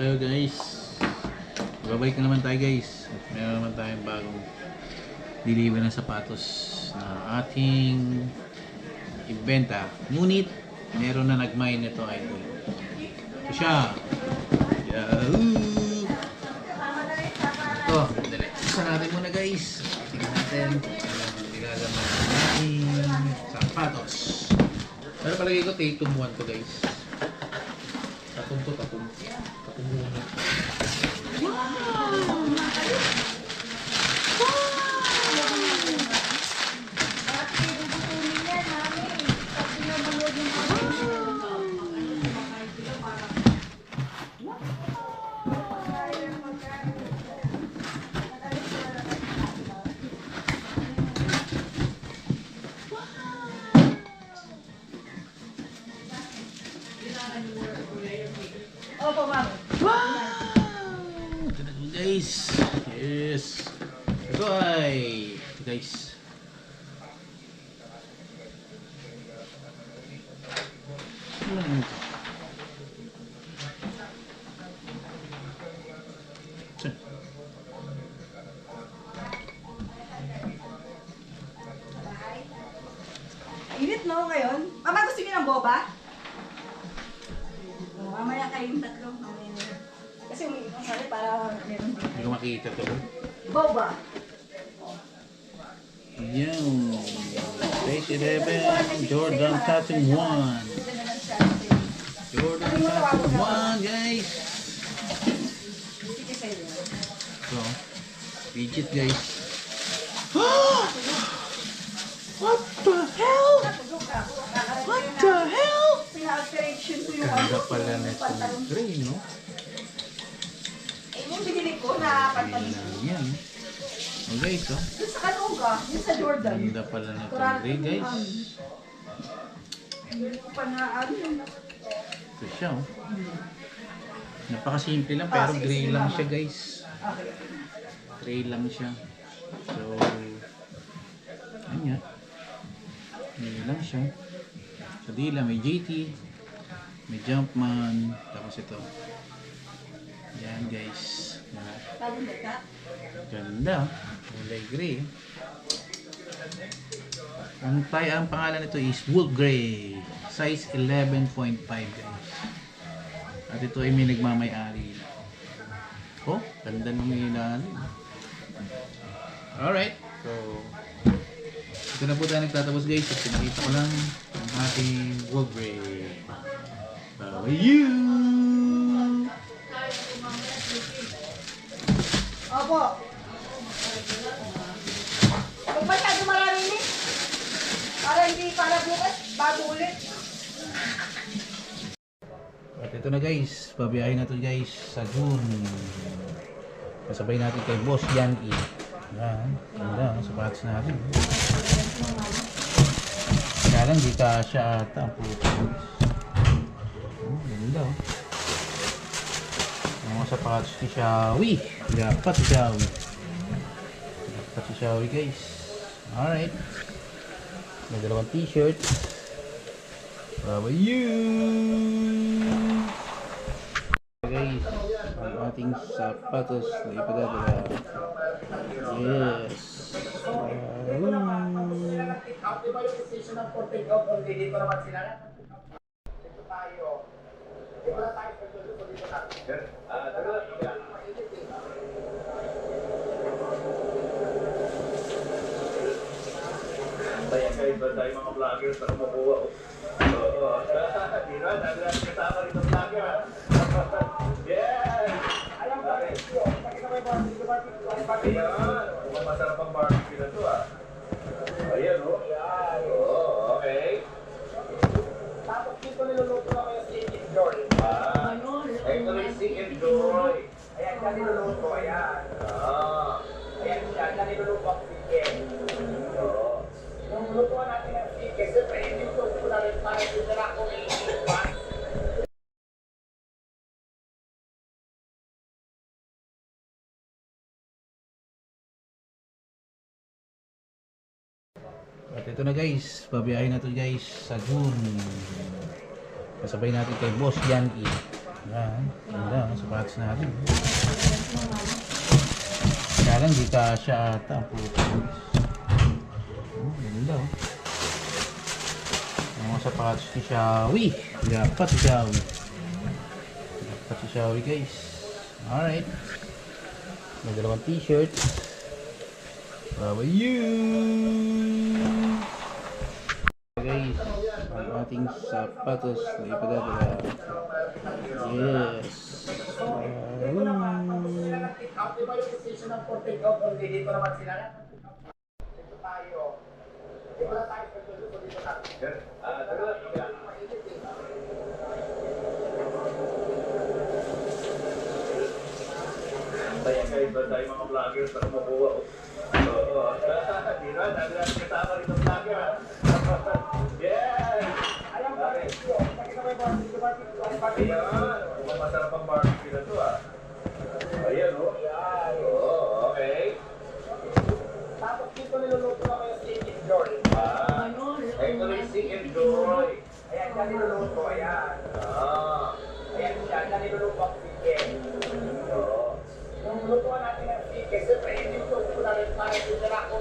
Hello guys, babalik na naman tayo guys. At meron naman tayong bagong deliver ng sapatos na ating ibenta. Ngunit meron na nagmine nito idol. Ito siya. Yahoo! Ito, dali. Isa natin muna guys. Tingnan natin. Alam, nilalaman natin sapatos. Pero palagay ko take 1 to guys. Tatum to tatum. Tatum muna. Opo, ma'am. Wow! Ito na guys. Yes. Goy! Ito guys. Init no ngayon? Mama, gusto niyo ng boba? Mamaya kayong tatlo. Mamaya. Kasi umiinom kami para meron din. Hindi ko makita to. Boba. Yan. Page 11. Jordan Cotton 1. Jordan Cotton 1 guys. Sige sa'yo. So, digit guys. What the hell? What the hell? Pina-alteration ko yung Ganda pala na itong gray, no? Eh, yung binili ko na pantalon. Yan. Oh guys, oh. Yung sa Kanuga, yung sa Jordan. Ganda pala na itong gray, guys. Hindi ko pa na ano yun. Ito siya, oh. Napakasimple lang, pero sige, gray sige, lang mama. siya, guys. Okay. Gray lang siya. So, yan. Gray lang siya. Sa dila, may JT. May Jumpman. Tapos ito. Yan, guys. Yan. Bagong bata. Ganda. Kulay gray. Ang pangalan nito is Wool Gray. Size 11.5 guys. At ito ay may nagmamay-ari. Oh, ganda ng ilalim. Alright. So, ito na po tayo nagtatapos guys. At pinakita ko lang ang ating Wool Gray. How are you? Opo. Huwag masyado marami ni. Para hindi para bukas, bago ulit. At ito na guys, babiyahin na to guys sa June. Kasabay natin kay Boss Yan E. Yan, ganda ang sapatos natin. Kaya lang di kasya ata ang puto. Ganda oh. Ang mga sapatos ni Shawi. Dapat si Shawi. Dapat si Shawi guys. Alright. May dalawang t-shirt. How are you? Guys, ang ating sapatos na ipadadala. Yes. Kahit ba tayo mga vlogger para makuha ko? Oo. Diba? Dahil kasama rin ng vlogger ha? Yes! Alam mo, pakita mo yung barbecue. Ayan. Masarap ang barbecue na ito ha. Ayan o. Oo, okay. Tapos dito niluluto naman yung steak and joy. Ito yung steak and joy. Ayan, dyan niluluto. Ayan. Ayan siya, dyan niluluto ang chicken. Oo. Yung lutuan natin ng chicken, siyempre, hindi ko namin para yung sarap ko iiwan. At ito na guys, babiyahin na to guys sa June. Kasabay natin kay Boss Yan E. Yan. Ganda ang sapatos natin. Kaya lang di kasya ata ang puto. Ganda oh. Ang mga sapatos ni Shawi. Dapat si Shawi. Dapat si Shawi guys. Alright. May dalawang t-shirt. How about you? Guys, ang ating sapatos na ipadadala. Yes. Optimal yung position ng porting out kung dito naman sila. Dito tayo. Dito na tayo sa dito na. Kaya guys, ba tayo mga vloggers na kumukuha? Oo. Di ba? Dami natin kasama rin ng vlogger. Yes! Alam ba? Pakita mo yung barbecue. Ayan. Mukhang masarap ang barbecue na ito ah. Ayan o. Oo, okay. Tapos dito niluluto naman yung steak and joy. Ito na yung steak and joy. Ayan, dyan niluluto. Ayan. Ayan siya, dyan niluluto ang chicken. Yung lutuan natin ng chicken, siyempre, yung luto natin para yung nila ko